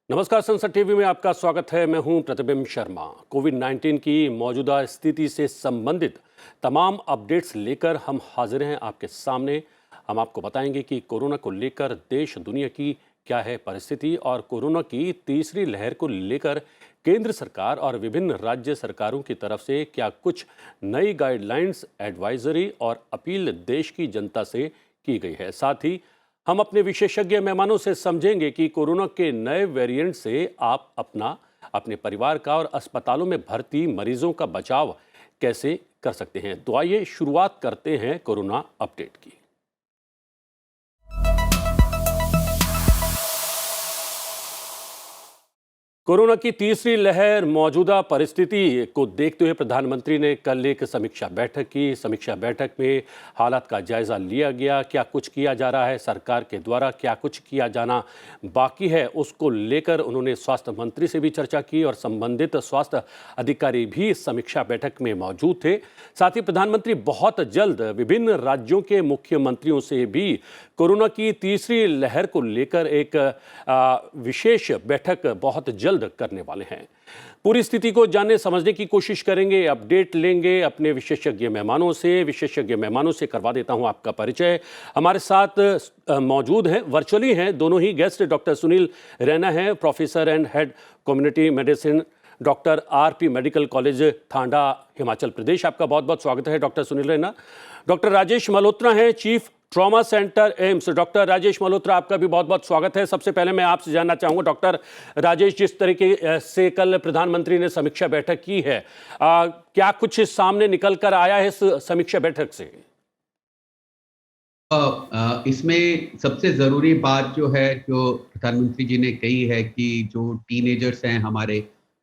नमस्कार, संसद टीवी में आपका स्वागत है। मैं हूं प्रतिबिंब शर्मा। कोविड-19 की मौजूदा स्थिति से संबंधित तमाम अपडेट्स लेकर हम हाजिर हैं आपके सामने। हम आपको बताएंगे कि कोरोना को लेकर देश दुनिया की क्या है परिस्थिति और कोरोना की तीसरी लहर को लेकर केंद्र सरकार और विभिन्न राज्य सरकारों की तरफ से क्या कुछ नई गाइडलाइंस, एडवाइजरी और अपील देश की जनता से की गई है। साथ ही हम अपने विशेषज्ञ मेहमानों से समझेंगे कि कोरोना के नए वेरिएंट से आप अपना, अपने परिवार का और अस्पतालों में भर्ती मरीजों का बचाव कैसे कर सकते हैं। तो आइए शुरुआत करते हैं कोरोना अपडेट की। कोरोना की तीसरी लहर मौजूदा परिस्थिति को देखते हुए प्रधानमंत्री ने कल एक समीक्षा बैठक की। समीक्षा बैठक में हालात का जायजा लिया गया, क्या कुछ किया जा रहा है सरकार के द्वारा, क्या कुछ किया जाना बाकी है, उसको लेकर उन्होंने स्वास्थ्य मंत्री से भी चर्चा की और संबंधित स्वास्थ्य अधिकारी भी समीक्षा बैठक में मौजूद थे। साथ ही प्रधानमंत्री बहुत जल्द विभिन्न राज्यों के मुख्यमंत्रियों से भी कोरोना की तीसरी लहर को लेकर एक विशेष बैठक बहुत जल्द करने वाले हैं। पूरी स्थिति को जानने समझने की कोशिश करेंगे, अपडेट लेंगे अपने विशेषज्ञ मेहमानों से। करवा देता हूं आपका परिचय। हमारे साथ मौजूद हैं, वर्चुअली हैं दोनों ही गेस्ट। डॉक्टर सुनील रैना हैं, professor and head community medicine, doctor RP medical college Tanda, Himachal Pradesh. आपका बहुत बहुत स्वागत है डॉक्टर सुनील रैना। डॉक्टर राजेश मल्होत्रा हैं, chief trauma centre AIIMS. Doctor Rajesh Malhotra, आपका भी बहुत बहुत स्वागत है। सबसे पहले मैं आपसे जानना चाहूंगा डॉक्टर राजेश, जिस तरीके से कल प्रधानमंत्री ने समीक्षा बैठक की है, क्या कुछ सामने निकल कर आया है इस समीक्षा बैठक से? इसमें सबसे ज़रूरी बात जो है, जो प्रधानमंत्री जी ने कही है कि जो टीनेजर्स हैं हमारे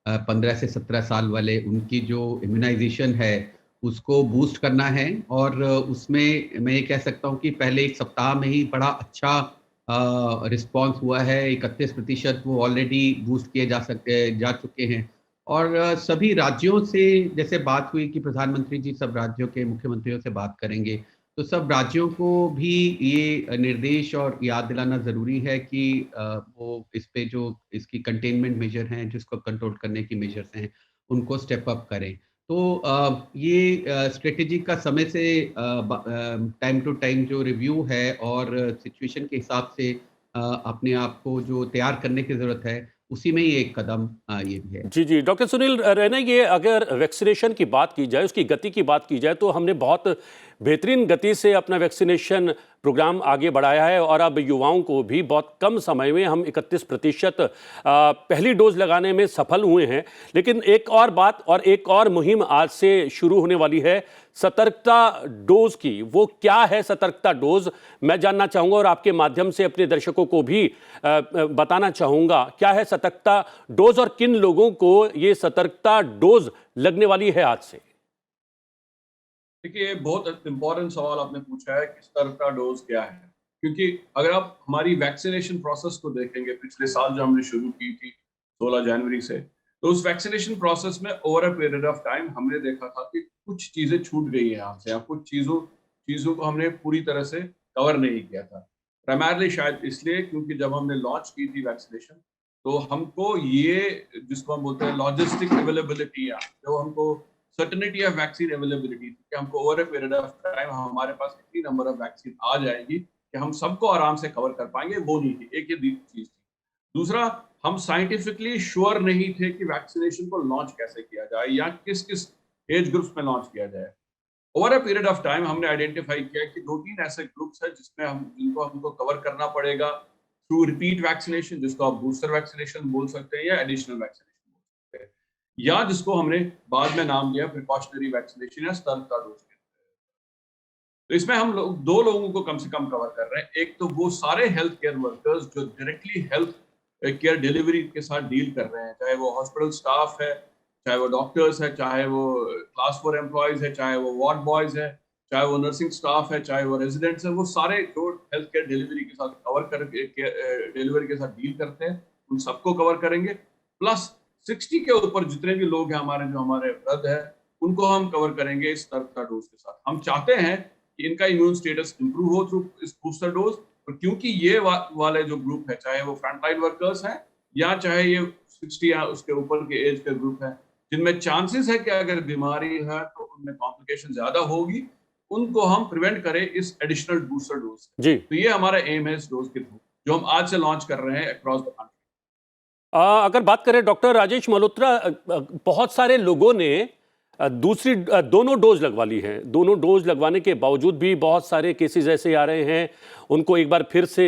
15 से 17 साल वाले, उनकी जो इम्यूनाइज़ेशन है उसको बूस्ट करना है। और उसमें मैं ये कह सकता हूँ कि पहले 1 सप्ताह में ही बड़ा अच्छा रिस्पॉन्स हुआ है। 31% वो ऑलरेडी बूस्ट किए जा चुके हैं। और सभी राज्यों से जैसे बात हुई कि प्रधानमंत्री जी सब राज्यों के मुख्यमंत्रियों से बात करेंगे, तो सब राज्यों को भी ये निर्देश और याद दिलाना ज़रूरी है कि वो इस पे जो इसकी कंटेनमेंट मेजर हैं, जिसको कंट्रोल करने की मेजर्स हैं, उनको स्टेप अप करें। तो ये स्ट्रेटेजी का समय से टाइम टू टाइम जो रिव्यू है और सिचुएशन के हिसाब से अपने आप को जो तैयार करने की ज़रूरत है, उसी में ही एक कदम ये भी है। जी, जी। डॉक्टर सुनील रैना, ये अगर वैक्सीनेशन की बात की जाए, उसकी गति की बात की जाए, तो हमने बहुत बेहतरीन गति से अपना वैक्सीनेशन प्रोग्राम आगे बढ़ाया है और अब युवाओं को भी बहुत कम समय में हम 31% पहली डोज लगाने में सफल हुए हैं। लेकिन एक और बात और एक और मुहिम आज से शुरू होने वाली है, सतर्कता डोज की। वो क्या है सतर्कता डोज, मैं जानना चाहूंगा और आपके माध्यम से अपने दर्शकों को भी बताना चाहूंगा, क्या है सतर्कता डोज और किन लोगों को ये सतर्कता डोज लगने वाली है आज से? देखिए, बहुत इंपॉर्टेंट सवाल आपने पूछा है कि सतर्कता डोज क्या है। क्योंकि अगर आप हमारी वैक्सीनेशन प्रोसेस को देखेंगे, पिछले साल जो हमने शुरू की थी 16 जनवरी से, तो उस वैक्सीनेशन प्रोसेस में over a period of time हमने देखा था कि कुछ चीजें छूट गई है हमसे, या कुछ चीजों को हमने पूरी तरह से कवर नहीं किया था। प्राइमरली शायद इसलिए क्योंकि जब हमने लॉन्च की थी वैक्सीनेशन, तो हमको ये, जिसको हम बोलते हैं लॉजिस्टिक अवेलेबिलिटी, या जो हमको सर्टेनिटी ऑफ वैक्सीन अवेलेबिलिटी, कि हमको over a period of time हमारे पास इतनी नंबर ऑफ वैक्सीन आ जाएगी कि हम सबको आराम से कवर कर पाएंगे, वो नहीं थी। एक ये चीज थी। दूसरा, हम साइंटिफिकली श्योर नहीं थे कि वैक्सीनेशन को लॉन्च कैसे किया जाए या किस किस एज ग्रुप्स में लॉन्च किया जाए। Over a period of time हमने आइडेंटिफाई किया कि 2-3 ऐसे ग्रुप्स हैं जिनको हमको कवर करना पड़ेगा थ्रू रिपीट वैक्सीनेशन, जिसको आप बूस्टर वैक्सीनेशन बोल सकते हैं या एडिशनल वैक्सीनेशन बोल सकते हैं, या जिसको हमने बाद में नाम दिया प्रिकॉशनरी वैक्सीनेशन या सतर्कता डोज। तो इसमें हम लोग 2 लोगों को कम से कम कवर कर रहे हैं। एक तो वो सारे हेल्थ केयर वर्कर्स जो डायरेक्टली हेल्थ केयर डिलीवरी के साथ डील कर रहे हैं, चाहे वो हॉस्पिटल स्टाफ है, चाहे वो डॉक्टर्स है, चाहे वो क्लास 4 एम्प्लॉयज है, चाहे वो वार्ड बॉयज है, चाहे वो नर्सिंग स्टाफ है, चाहे वो रेजिडेंट्स है, वो सारे जो हेल्थ केयर डिलीवरी के साथ डिलीवरी के साथ डील करते हैं, उन सबको कवर करेंगे। प्लस 60 के ऊपर जितने भी लोग हैं हमारे, जो हमारे वृद्ध है, उनको हम कवर करेंगे इस सतर्कता डोज के साथ। हम चाहते हैं कि इनका इम्यून स्टेटस इंप्रूव हो थ्रू इस बूस्टर डोज। और क्योंकि ये वाले जो ग्रुप है, चाहे वो फ्रंटलाइन वर्कर्स हैं या चाहे ये 60 या उसके ऊपर के एज के ग्रुप है, जिनमें चांसेस है कि अगर बीमारी है तो उनमें कॉम्प्लिकेशन ज्यादा होगी, उनको हम प्रिवेंट करें इस एडिशनल बूस्टर डोज से। जी। तो ये हमारा एम है इस डोज के थ्रू, जो हम आज से लॉन्च कर रहे हैं अक्रॉस द कंट्री। अगर बात करें डॉक्टर राजेश मल्होत्रा, बहुत सारे लोगों ने दोनों डोज लगवा ली हैं। दोनों डोज लगवाने के बावजूद भी बहुत सारे केसेस ऐसे आ रहे हैं, उनको एक बार फिर से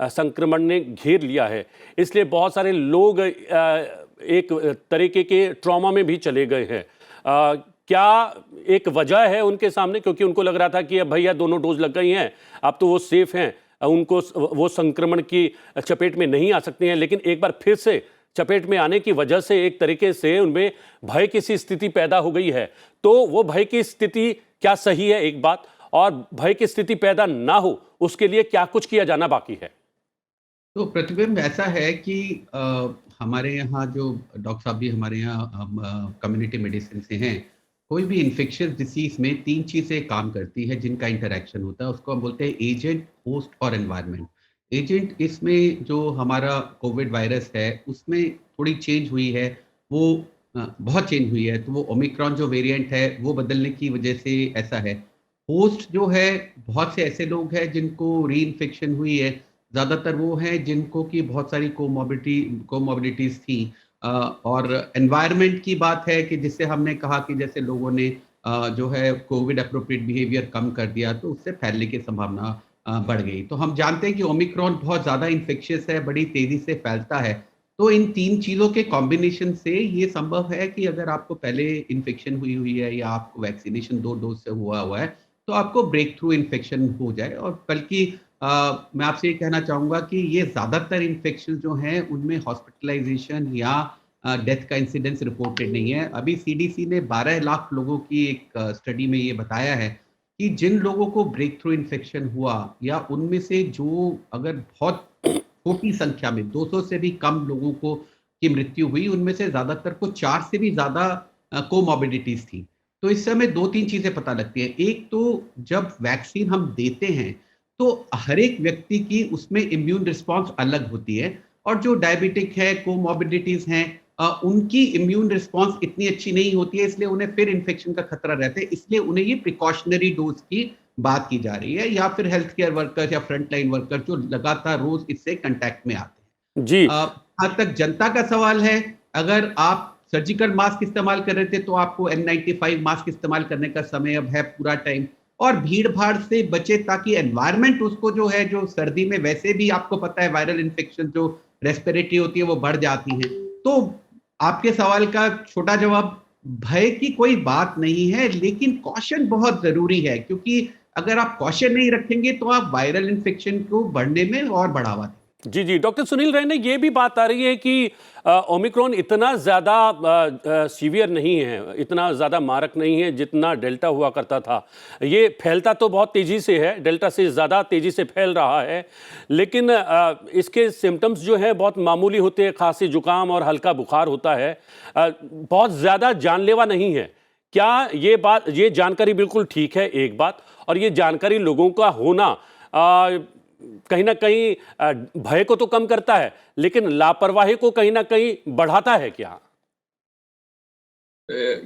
संक्रमण ने घेर लिया है। इसलिए बहुत सारे लोग एक तरीके के ट्रॉमा में भी चले गए हैं। क्या एक वजह है उनके सामने, क्योंकि उनको लग रहा था कि अब भैया दोनों डोज लग गई हैं, अब तो वो सेफ हैं, उनको वो संक्रमण की चपेट में नहीं आ सकते हैं, लेकिन एक बार फिर से चपेट में आने की वजह से एक तरीके से उनमें भय की सी स्थिति पैदा हो गई है। तो वो भय की स्थिति क्या सही है, एक बात, और भय की स्थिति पैदा ना हो उसके लिए क्या कुछ किया जाना बाकी है? तो प्रतिबिंब ऐसा है कि हमारे यहाँ जो डॉक्टर साहब भी हमारे यहाँ कम्युनिटी मेडिसिन से हैं, कोई भी इन्फेक्शियस डिसीज में 3 चीज़ें काम करती है जिनका इंटरैक्शन होता है, उसको हम बोलते हैं एजेंट, होस्ट और एनवायरनमेंट। एजेंट इसमें जो हमारा कोविड वायरस है, उसमें थोड़ी चेंज हुई है, वो बहुत चेंज हुई है, तो वो ओमिक्रॉन जो वेरिएंट है, वो बदलने की वजह से ऐसा है। होस्ट जो है, बहुत से ऐसे लोग हैं जिनको री-इन्फेक्शन हुई है, ज़्यादातर वो हैं जिनको कि बहुत सारी कोमॉर्बिडिटीज़ थी। और एनवायरनमेंट की बात है कि जिससे हमने कहा कि जैसे लोगों ने जो है कोविड एप्रोप्रिएट बिहेवियर कम कर दिया, तो उससे फैलने की संभावना बढ़ गई। तो हम जानते हैं कि ओमिक्रॉन बहुत ज़्यादा इन्फेक्शियस है, बड़ी तेज़ी से फैलता है। तो इन 3 चीज़ों के कॉम्बिनेशन से ये संभव है कि अगर आपको पहले इन्फेक्शन हुई है या आपको वैक्सीनेशन 2 डोज़ से हुआ है, तो आपको ब्रेक थ्रू इन्फेक्शन हो जाए। और बल्कि मैं आपसे ये कहना चाहूँगा कि ये ज़्यादातर इन्फेक्शन जो हैं, उनमें हॉस्पिटलाइज़ेशन या डेथ का इंसिडेंस रिपोर्टेड नहीं है। अभी सीडीसी ने 12 लाख लोगों की एक स्टडी में ये बताया है कि जिन लोगों को ब्रेक थ्रू इन्फेक्शन हुआ या उनमें से जो अगर बहुत छोटी संख्या में 200 से भी कम लोगों को की मृत्यु हुई, उनमें से ज़्यादातर को 4 से भी ज़्यादा कोमॉर्बिडिटीज़ थी। तो इससे हमें 2-3 चीज़ें पता लगती हैं। एक तो जब वैक्सीन हम देते हैं, तो हर एक व्यक्ति की उसमें इम्यून रिस्पॉन्स अलग होती है, और जो डायबिटिक है, कोमॉर्बिडिटीज़ हैं, उनकी इम्यून रिस्पॉन्स इतनी अच्छी नहीं होती है, इसलिए उन्हें फिर इन्फेक्शन का खतरा रहता है। इसलिए उन्हें ये प्रिकॉशनरी डोज़ की बात की जा रही है, या फिर हेल्थ केयर वर्कर्स या फ्रंट लाइन वर्कर जो लगातार रोज़ इससे कॉन्टैक्ट में आते हैं। जी। जहाँ तक जनता का सवाल है, अगर आप सर्जिकल मास्क इस्तेमाल कर रहे थे, तो आपको N95 मास्क इस्तेमाल करने का समय अब है पूरा टाइम, और भीड़-भाड़ से बचे ताकि एनवायरनमेंट उसको जो है, जो सर्दी में वैसे भी आपको पता है वायरल इन्फेक्शन जो रेस्पिरेटरी होती है वो बढ़ जाती है। तो आपके सवाल का छोटा जवाब, भय की कोई बात नहीं है, लेकिन कॉशन बहुत ज़रूरी है, क्योंकि अगर आप कॉशन नहीं रखेंगे तो आप वायरल इन्फेक्शन को बढ़ने में और बढ़ावा देंगे। जी, जी। डॉक्टर सुनील रैना, ये भी बात आ रही है कि ओमिक्रॉन इतना ज़्यादा सीवियर नहीं है, इतना ज़्यादा मारक नहीं है जितना डेल्टा हुआ करता था। ये फैलता तो बहुत तेज़ी से है, डेल्टा से ज़्यादा तेज़ी से फैल रहा है, लेकिन इसके सिम्पटम्स जो हैं बहुत मामूली होते हैं, खांसी, जुकाम और हल्का बुखार होता है। बहुत ज़्यादा जानलेवा नहीं है। क्या ये जानकारी बिल्कुल ठीक है, एक बात, और ये जानकारी लोगों का होना कहीं ना कहीं भय को तो कम करता है, लेकिन लापरवाही को कहीं ना कहीं बढ़ाता है क्या?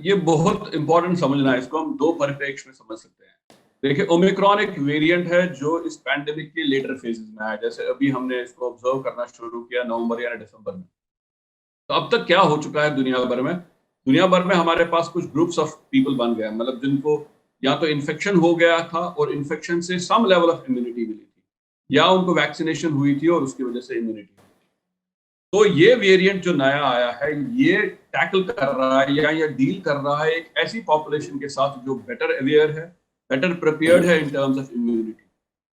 ये बहुत इंपॉर्टेंट समझना है, इसको हम 2 परिप्रेक्ष्य में समझ सकते हैं। देखिए, ओमिक्रॉन एक वेरिएंट है जो इस पैंडेमिक के लेटर फेजेस में आया। जैसे अभी हमने इसको ऑब्जर्व करना शुरू किया नवंबर या दिसंबर में। तो अब तक क्या हो चुका है दुनिया भर में? दुनिया भर में हमारे पास कुछ ग्रुप्स ऑफ पीपल बन गए हैं, मतलब जिनको या तो इन्फेक्शन हो गया था और इन्फेक्शन से सम लेवल ऑफ इम्यूनिटी मिली थी, या उनको वैक्सीनेशन हुई थी और उसकी वजह से इम्यूनिटी। तो ये वेरिएंट जो नया आया है, ये टैकल कर रहा है या ये डील कर रहा है एक ऐसी पॉपुलेशन के साथ जो बेटर अवेयर है, बेटर प्रिपेयर्ड है इन टर्म्स ऑफ इम्यूनिटी।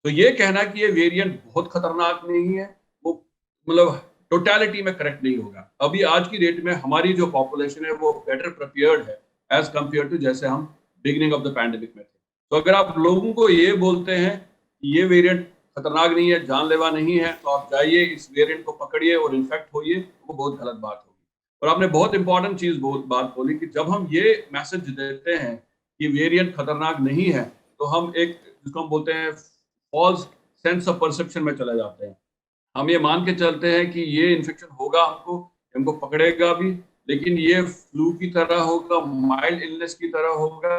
तो ये कहना कि ये वेरिएंट बहुत खतरनाक नहीं है, वो मतलब टोटलिटी में करेक्ट नहीं होगा। अभी आज की डेट में हमारी जो पॉपुलेशन है वो बेटर प्रिपेयर्ड है एज कंपेयर टू जैसे हम बिगिनिंग ऑफ द पैंडेमिक में थे। तो अगर आप लोगों को ये बोलते हैं कि ये वेरिएंट खतरनाक नहीं है, जानलेवा नहीं है, तो आप जाइए इस वेरिएंट को पकड़िए और इन्फेक्ट होइए, वो बहुत गलत बात होगी। और आपने बहुत इंपॉर्टेंट चीज बात बोली कि जब हम ये मैसेज देते हैं कि वेरिएंट खतरनाक नहीं है, तो हम एक जिसको हम बोलते हैं फॉल्स सेंस ऑफ परसेप्शन में चले जाते हैं। हम ये मान के चलते हैं कि ये इन्फेक्शन होगा, हमको पकड़ेगा भी, लेकिन ये फ्लू की तरह होगा, माइल्ड इलनेस की तरह होगा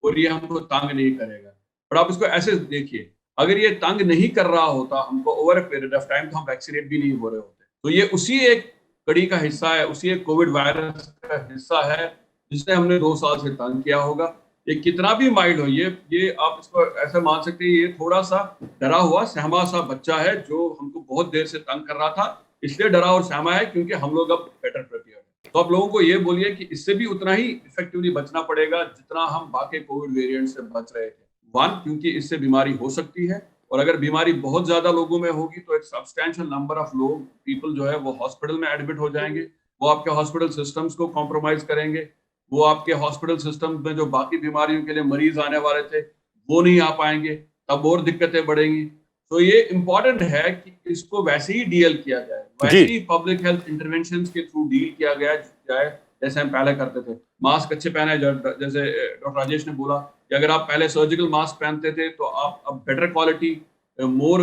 और ये हमको तंग नहीं करेगा। पर आप इसको ऐसे देखिए, अगर ये तंग नहीं कर रहा होता हमको over a period of time, तो हम वैक्सीनेट भी नहीं हो रहे होते। तो ये उसी एक कड़ी का हिस्सा है, उसी एक कोविड वायरस का हिस्सा है जिसने हमने 2 साल से तंग किया होगा। ये कितना भी माइल्ड हो, ये आप इसको ऐसा मान सकते हैं, ये थोड़ा-सा डरा हुआ, सहमा सा बच्चा है जो हमको बहुत देर से तंग कर रहा था, इसलिए डरा और सहमा है क्योंकि हम लोग अब बेटर प्रिपेयर्ड हैं। तो आप लोगों को ये बोलिए कि इससे भी उतना ही इफेक्टिवली बचना पड़ेगा जितना हम बाकी कोविड वेरिएंट से बच रहे थे। 1 क्योंकि इससे बीमारी हो सकती है और अगर बीमारी बहुत ज़्यादा लोगों में होगी तो एक सब्सटैंशियल नंबर ऑफ लोग पीपल जो है वो हॉस्पिटल में एडमिट हो जाएँगे, वो आपके हॉस्पिटल सिस्टम्स को कॉम्प्रोमाइज़ करेंगे, वो आपके हॉस्पिटल सिस्टम में जो बाकी बीमारियों के लिए मरीज आने वाले थे, वो नहीं आ पाएँगे, तब और दिक्कतें बढ़ेंगी। तो ये इम्पोर्टेंट है कि इसको वैसे ही डील किया जाए, वैसे जी। ही पब्लिक हेल्थ इंटरवेंशंस के थ्रू डील किया गया जाए, जैसे हम पहले करते थे। मास्क अच्छे पहने, जैसे डॉक्टर राजेश ने बोला कि अगर आप पहले सर्जिकल मास्क पहनते थे, तो आप अब बेटर क्वालिटी, मोर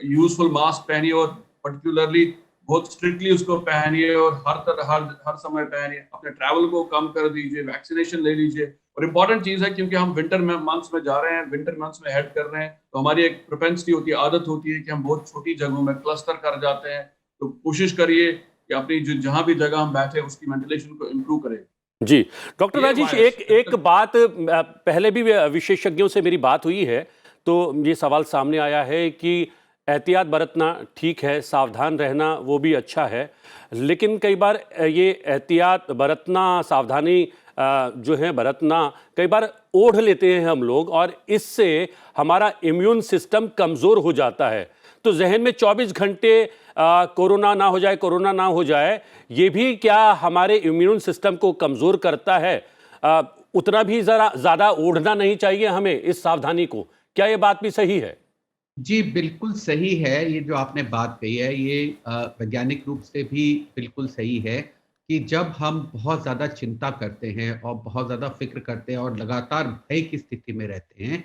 यूज़फुल मास्क पहनिए और पर्टिकुलरली बहुत स्ट्रिक्टली उसको पहनिए और हर समय पहनिए। अपने ट्रैवल को कम कर दीजिए, वैक्सीनेशन ले लीजिए। और इम्पोर्टेंट चीज़ है क्योंकि हम विंटर में मंथ्स में जा रहे हैं, विंटर मंथ्स में हेड कर रहे हैं, तो हमारी एक प्रोपेंसिटी होती है, आदत होती है कि हम बहुत छोटी जगहों में क्लस्टर कर जाते हैं। तो कोशिश करिए कि अपनी जो जहाँ भी जगह हम बैठे उसकी वेंटिलेशन को इम्प्रूव करें। जी, डॉक्टर ये राजेश, वायरस एक एक बात पहले भी विशेषज्ञों से मेरी बात हुई है, तो ये सवाल सामने आया है कि एहतियात बरतना ठीक है, सावधान रहना वो भी अच्छा है, लेकिन कई बार ये एहतियात बरतना, सावधानी जो है बरतना, कई बार ओढ़ लेते हैं हम लोग और इससे हमारा इम्यून सिस्टम कमज़ोर हो जाता है। तो ज़हन में 24 घंटे कोरोना ना हो जाए, कोरोना ना हो जाए, ये भी क्या हमारे इम्यून सिस्टम को कमज़ोर करता है? उतना भी ज़रा ज़्यादा ओढ़ना नहीं चाहिए हमें इस सावधानी को। क्या ये बात भी सही है? जी, बिल्कुल सही है, ये जो आपने बात कही है, ये वैज्ञानिक रूप से भी बिल्कुल सही है कि जब हम बहुत ज़्यादा चिंता करते हैं और बहुत ज़्यादा फ़िक्र करते हैं और लगातार भय की स्थिति में रहते हैं,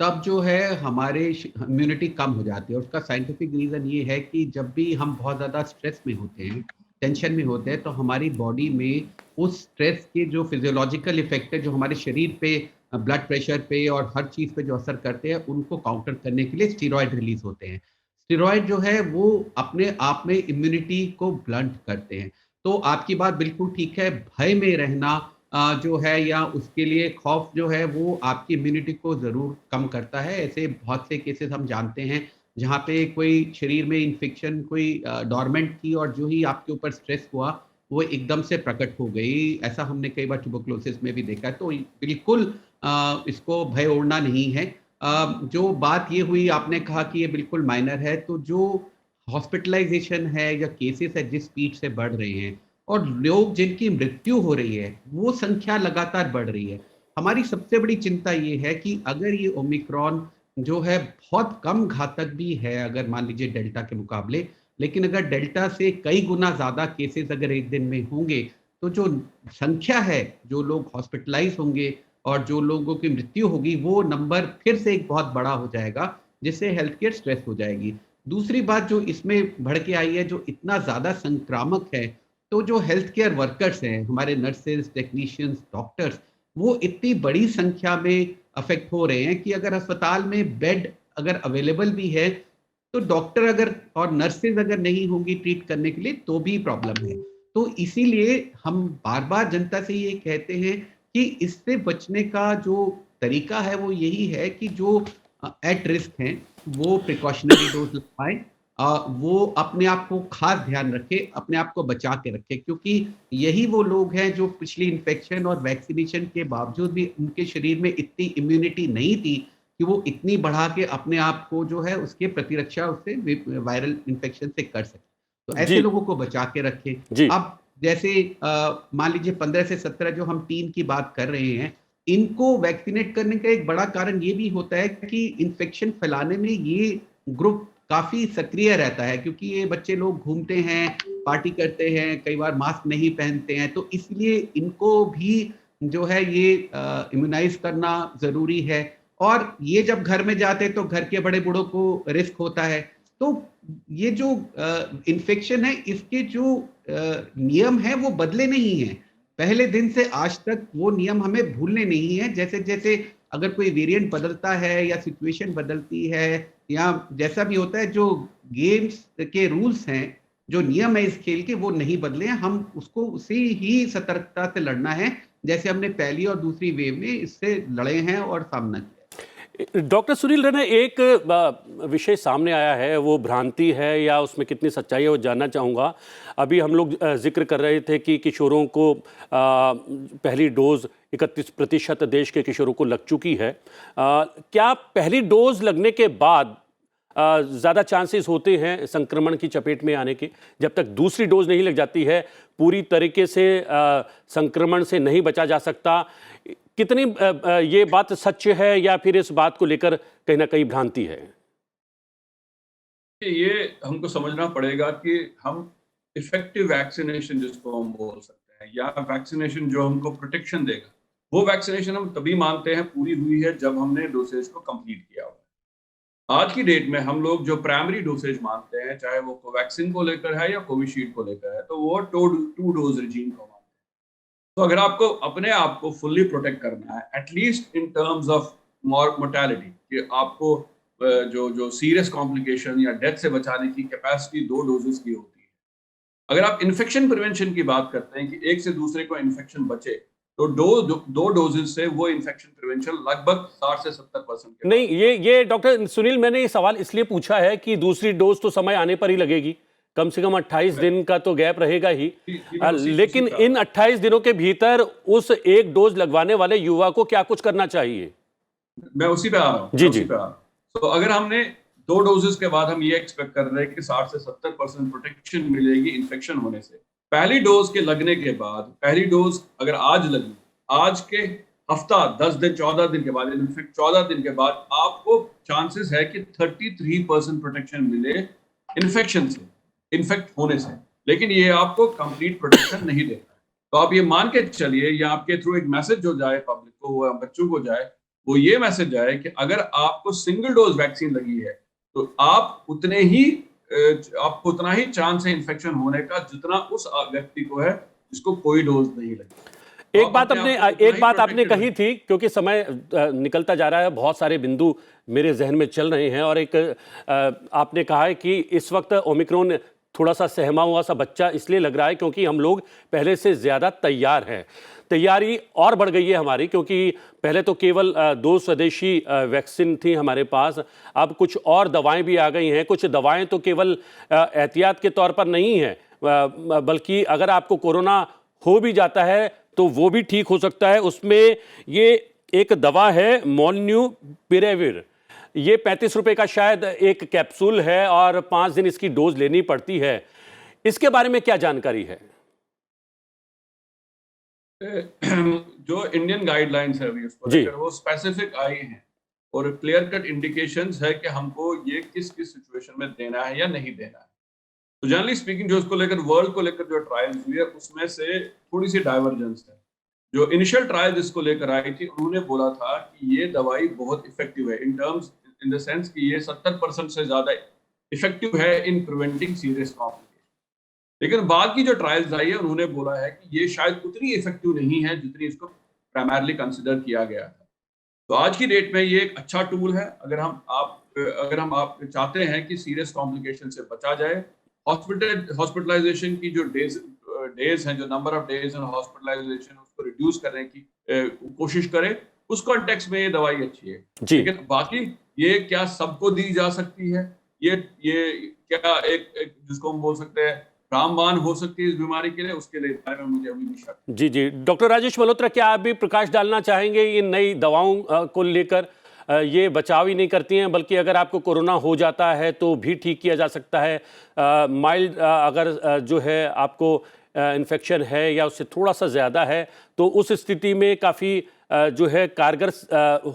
तब जो है हमारे श इम्यूनिटी कम हो जाती है। और उसका साइंटिफिक रीज़न ये है कि जब भी हम बहुत ज़्यादा स्ट्रेस में होते हैं, टेंशन में होते हैं, तो हमारी बॉडी में उस स्ट्रेस के जो फिज़ियोलॉजिकल इफ़ेक्ट है, जो हमारे शरीर पे ब्लड प्रेशर पे और हर चीज़ पे जो असर करते हैं, उनको काउंटर करने के लिए स्टेरॉइड रिलीज़ होते हैं। स्टेरॉइड जो है वो अपने आप में इम्यूनिटी को ब्लंट करते हैं। तो आपकी बात बिल्कुल ठीक है, भय में रहना जो है या उसके लिए खौफ जो है वो आपकी इम्यूनिटी को ज़रूर कम करता है। ऐसे बहुत से केसेज़ हम जानते हैं, जहाँ पे कोई शरीर में इन्फेक्शन कोई डोरमेंट थी और जो ही आपके ऊपर स्ट्रेस हुआ, वो एकदम से प्रकट हो गई। ऐसा हमने कई बार ट्यूबरकुलोसिस में भी देखा है। तो बिल्कुल इसको भय ओढ़ना नहीं है। जो बात ये हुई आपने कहा कि ये बिल्कुल माइनर है, तो जो हॉस्पिटलाइज़ेशन है या केसेज़ है जिस स्पीड से बढ़ रहे हैं और लोग जिनकी मृत्यु हो रही है, वो संख्या लगातार बढ़ रही है। हमारी सबसे बड़ी चिंता ये है कि अगर ये ओमिक्रॉन जो है बहुत कम घातक भी है अगर मान लीजिए डेल्टा के मुकाबले, लेकिन अगर डेल्टा से कई गुना ज़्यादा केसेज़ अगर एक दिन में होंगे, तो जो संख्या है, जो लोग हॉस्पिटलाइज़ होंगे और जो लोगों की मृत्यु होगी, वो नंबर फिर से एक बहुत बड़ा हो जाएगा, जिससे हेल्थ केयर स्ट्रेस हो जाएगी। दूसरी बात जो इसमें बढ़ के आई है, जो इतना ज़्यादा संक्रामक है, तो जो हेल्थ केयर वर्कर्स हैं, हमारे नर्सेज़, टेक्नीशियंस, डॉक्टर्स, वो इतनी बड़ी संख्या में अफ़ेक्ट हो रहे हैं कि अगर अस्पताल में बेड अगर अवेलेबल भी है, तो डॉक्टर अगर और नर्सेज़ अगर नहीं होंगी ट्रीट करने के लिए, तो भी प्रॉब्लम है। तो इसीलिए हम बार-बार जनता से ये कहते हैं कि इससे बचने का जो तरीका है वो यही है कि जो एट रिस्क हैं वो प्रिकॉशनरी डोज़ लगवाएँ। वो अपने आप को ख़ास ध्यान रखें, अपने आप को बचा के रखें क्योंकि यही वो लोग हैं जो पिछली इन्फेक्शन और वैक्सीनेशन के बावजूद भी उनके शरीर में इतनी इम्यूनिटी नहीं थी कि वो इतनी बढ़ा के अपने आप को जो है उसके प्रतिरक्षा उससे वायरल इन्फेक्शन से कर सकें। तो ऐसे जी, लोगों को बचा के रखें। जी। अब जैसे मान लीजिए 15 से 17 जो हम टीन की बात कर रहे हैं, इनको वैक्सीनेट करने का एक बड़ा कारण ये भी होता है कि इन्फेक्शन फैलाने में ये ग्रुप काफ़ी सक्रिय रहता है क्योंकि ये बच्चे लोग घूमते हैं, पार्टी करते हैं, कई बार मास्क नहीं पहनते हैं, तो इसलिए इनको भी जो है ये इम्यूनाइज़ करना ज़रूरी है। और ये जब घर में जाते हैं तो घर के बड़े बूढ़ों को रिस्क होता है। तो ये जो इन्फेक्शन है, इसके जो नियम है वो बदले नहीं हैं। पहले दिन से आज तक वो नियम हमें भूलने नहीं है। जैसे जैसे अगर कोई वेरिएंट बदलता है या सिचुएशन बदलती है या जैसा भी होता है, जो गेम्स के रूल्स हैं, जो नियम है इस खेल के, वो नहीं बदले हैं। हम उसको उसी ही सतर्कता से लड़ना है जैसे हमने पहली और दूसरी वेव में इससे लड़े हैं और सामना किया। डॉक्टर सुनील रैना, एक विषय सामने आया है, वो भ्रांति है या उसमें कितनी सच्चाई है वो जानना चाहूँगा। अभी हम लोग जिक्र कर रहे थे कि किशोरों को पहली डोज 31% देश के किशोरों को लग चुकी है। क्या पहली डोज लगने के बाद ज़्यादा चांसेस होते हैं संक्रमण की चपेट में आने के? जब तक दूसरी डोज नहीं लग जाती है पूरी तरीके से संक्रमण से नहीं बचा जा सकता। कितनी ये बात सच है या फिर इस बात को लेकर कहीं ना कहीं भ्रांति है? ये हमको समझना पड़ेगा कि हम इफेक्टिव वैक्सीनेशन जिसको हम बोल सकते हैं, या वैक्सीनेशन जो हमको प्रोटेक्शन देगा, वो वैक्सीनेशन हम तभी मानते हैं पूरी हुई है जब हमने डोसेज को कंप्लीट किया हो। आज की डेट में हम लोग जो प्राइमरी डोसेज मानते हैं, चाहे वो कोवैक्सीन को लेकर है या कोविशील्ड को लेकर है, तो वो टू डोज रिजीम को मानते हैं। तो अगर आपको अपने आप को फुल्ली प्रोटेक्ट करना है, at least in terms of mortality, कि आपको जो जो सीरियस कॉम्प्लिकेशन या डेथ से बचाने की कैपेसिटी 2 डोजेस की होती है। अगर आप इन्फेक्शन प्रिवेंशन की बात करते हैं कि एक से दूसरे को इन्फेक्शन बचे, तो दो डोजेस से वो इन्फेक्शन प्रिवेंशन लगभग 60 से 70% नहीं, ये डॉक्टर सुनील, मैंने ये सवाल इसलिए पूछा है कि दूसरी डोज तो समय आने पर ही लगेगी, कम से कम 28 दिन का तो गैप रहेगा ही। लेकिन इन 28 दिनों के भीतर उस एक डोज लगवाने वाले युवा को क्या कुछ करना चाहिए? मैं उसी पे आ रहा हूँ। जी। तो अगर हमने 2 डोजेस के बाद हम ये एक्सपेक्ट कर रहे हैं कि 60 से 70% प्रोटेक्शन मिलेगी इन्फेक्शन होने से, पहली डोज के लगने के बाद, पहली डोज अगर आज लगी, आज के हफ्ता 10 दिन 14 दिन के बाद, इनफेक्ट 14 दिन के बाद आपको चांसेस है कि 33% प्रोटेक्शन मिले इन्फेक्शन से, इन्फेक्ट होने से। लेकिन ये आपको कंप्लीट प्रोटेक्शन नहीं देता। तो आप ये मान के चलिए, या आपके थ्रू एक मैसेज जो जाए पब्लिक को, बच्चों को जाए, वो ये मैसेज जाए कि अगर आपको सिंगल डोज वैक्सीन लगी है तो आपको उतना ही चांस है इन्फेक्शन होने का जितना उस व्यक्ति को है जिसको कोई डोज नहीं लगी। एक बात आपने कही थी, क्योंकि समय निकलता जा रहा है, बहुत सारे बिंदु मेरे जहन में चल रहे हैं, और एक आपने कहा है कि इस वक्त ओमिक्रॉन थोड़ा सा सहमा हुआ सा बच्चा इसलिए लग रहा है क्योंकि हम लोग पहले से ज़्यादा तैयार हैं। तैयारी और बढ़ गई है हमारी, क्योंकि पहले तो केवल 2 स्वदेशी वैक्सीन थी हमारे पास, अब कुछ और दवाएं भी आ गई हैं। कुछ दवाएं तो केवल एहतियात के तौर पर नहीं है, बल्कि अगर आपको कोरोना हो भी जाता है तो वो भी ठीक हो सकता है। उसमें ये एक दवा है मोल्नुपिरेविर, ये 35 रुपए का शायद एक कैप्सूल है और 5 दिन इसकी डोज लेनी पड़ती है। इसके बारे में क्या जानकारी है? जो इंडियन गाइडलाइंस है अभी उसको लेकर, वो स्पेसिफिक आई हैं और क्लियर कट इंडिकेशंस है कि हमको ये किस किस सिचुएशन में देना है या नहीं देना है। तो जनरली स्पीकिंग जो इसको लेकर, वर्ल्ड को लेकर जो ट्रायल्स हुई है, उसमें से थोड़ी सी डाइवर्जेंस है। जो इनिशियल ट्रायल जिसको लेकर आई थी, उन्होंने बोला था कि ये दवाई बहुत इफेक्टिव है इन द सेंस कि ये 70% से ज्यादा इफेक्टिव है इन प्रिवेंटिंग सीरियस कॉम्प्लिकेशन। लेकिन बाद की जो ट्रायल्स आई है, उन्होंने बोला है कि ये शायद उतनी इफेक्टिव नहीं है जितनी इसको प्राइमरली कंसिडर किया गया था। तो आज की डेट में ये एक अच्छा टूल है। अगर हम आप चाहते हैं कि सीरियस कॉम्प्लिकेशन से बचा जाए, हॉस्पिटलाइजेशन की जो डेज हैं, जो number of days in hospitalisation, उसको रिड्यूस करने की कोशिश करें, उस कॉन्टेक्स्ट में ये दवाई अच्छी है। लेकिन बाकी ये क्या सबको दी जा सकती है, ये क्या एक जिसको हम बोल सकते हैं रामबाण हो सकती है इस बीमारी के लिए, उसके लिए बारे में मुझे अभी भी शक। जी। डॉक्टर राजेश मल्होत्रा, क्या आप भी प्रकाश डालना चाहेंगे इन नई दवाओं को लेकर? ये बचाव ही नहीं करती हैं, बल्कि अगर आपको कोरोना हो जाता है तो भी ठीक किया जा सकता है। माइल्ड अगर जो है आपको इन्फेक्शन है या उससे थोड़ा सा ज़्यादा है, तो उस स्थिति में काफ़ी जो है कारगर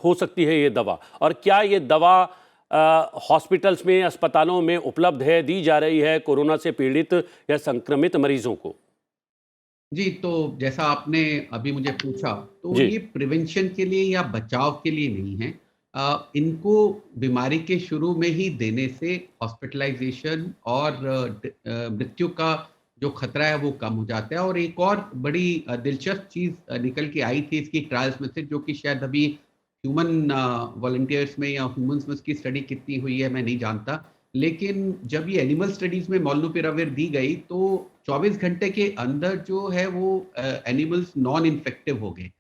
हो सकती है ये दवा। और क्या ये दवा हॉस्पिटल्स में, अस्पतालों में उपलब्ध है, दी जा रही है कोरोना से पीड़ित या संक्रमित मरीजों को? जी, तो जैसा आपने अभी मुझे पूछा, तो ये प्रिवेंशन के लिए या बचाव के लिए नहीं है। इनको बीमारी के शुरू में ही देने से हॉस्पिटलाइजेशन और मृत्यु का जो खतरा है वो कम हो जाता है। और एक और बड़ी दिलचस्प चीज निकल के आई थी इसकी ट्रायल्स में से, जो कि शायद अभी ह्यूमन वॉलंटियर्स में या ह्यूमंस में इसकी स्टडी कितनी हुई है मैं नहीं जानता, लेकिन जब ये एनिमल स्टडीज में मोलनुपिराविर दी गई तो 24 घंटे के अंदर जो है वो एनिमल्स नॉन इन्फेक्टिव हो गए।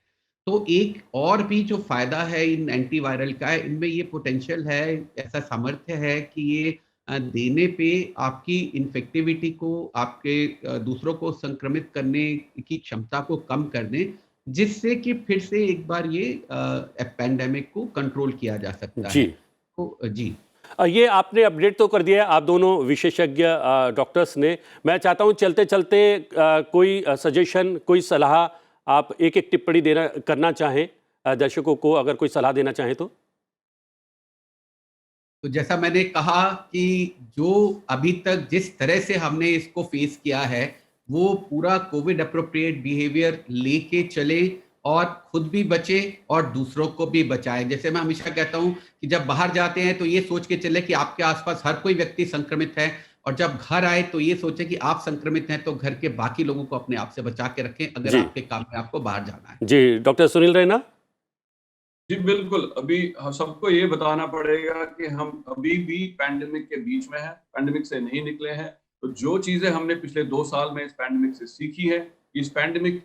तो एक और भी जो फ़ायदा है इन एंटीवायरल का, इनमें ये पोटेंशियल है, ऐसा सामर्थ्य है कि ये देने पे आपकी इन्फेक्टिविटी को, आपके दूसरों को संक्रमित करने की क्षमता को कम कर दें, जिससे कि फिर से एक बार ये पैंडेमिक को कंट्रोल किया जा सकता जी। है। तो जी। ये आपने अपडेट तो कर दिया है आप दोनों विशेषज्ञ डॉक्टर्स ने। मैं चाहता हूँ चलते-चलते कोई सजेशन, कोई सलाह, आप एक-एक टिप्पणी देना करना चाहें दर्शकों को, अगर कोई सलाह देना चाहें तो? तो जैसा मैंने कहा कि जो अभी तक जिस तरह से हमने इसको फेस किया है, वो पूरा कोविड एप्रोप्रिएट बिहेवियर लेके चले और खुद भी बचे और दूसरों को भी बचाएं। जैसे मैं हमेशा कहता हूं कि जब बाहर जाते हैं तो ये सोच के चले कि आपके आसपास हर कोई व्यक्ति संक्रमित है, और जब घर आए तो ये सोचे कि आप संक्रमित हैं, तो घर के बाकी लोगों को अपने आप से बचा के रखें अगर जी। आपके काम में आपको बाहर जाना है। जी, डॉक्टर सुनील रैना? जी, बिल्कुल। अभी हम सबको ये बताना पड़ेगा कि हम अभी भी पैंडेमिक के बीच में हैं, पैंडेमिक से नहीं निकले हैं। तो जो चीज़ें हमने पिछले 2 साल में इस पैंडेमिक से सीखी है, इस पैंडेमिक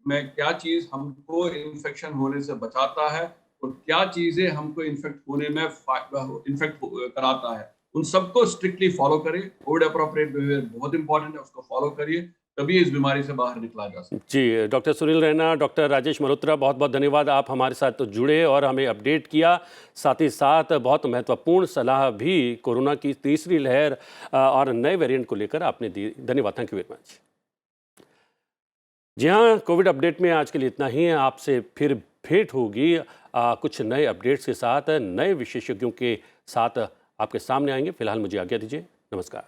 में क्या चीज़ हमको इन्फेक्शन होने से बचाता है और क्या चीज़ें हमको इन्फेक्ट होने में इन्फेक्ट कराता है, उन सबको स्ट्रिक्टली फॉलो करें। कोविड एप्रोप्रिएट बिहेवियर बहुत इंपॉर्टेंट है, उसको फॉलो करिए, तभी इस बीमारी से बाहर निकला जा सकता है। जी, डॉक्टर सुनील रैना, डॉक्टर राजेश मल्होत्रा, बहुत-बहुत धन्यवाद, आप हमारे साथ जुड़े और हमें अपडेट किया। साथ ही साथ बहुत महत्वपूर्ण सलाह भी कोरोना की तीसरी लहर और नए वेरिएंट को लेकर आपने दी। धन्यवाद, थैंक यू वेरी मच। जी हाँ, कोविड अपडेट में आज के लिए इतना ही है। आपसे फिर भेंट होगी कुछ नए अपडेट्स के साथ, नए विशेषज्ञों के साथ आपके सामने आएंगे। फिलहाल मुझे आज्ञा दीजिए, नमस्कार।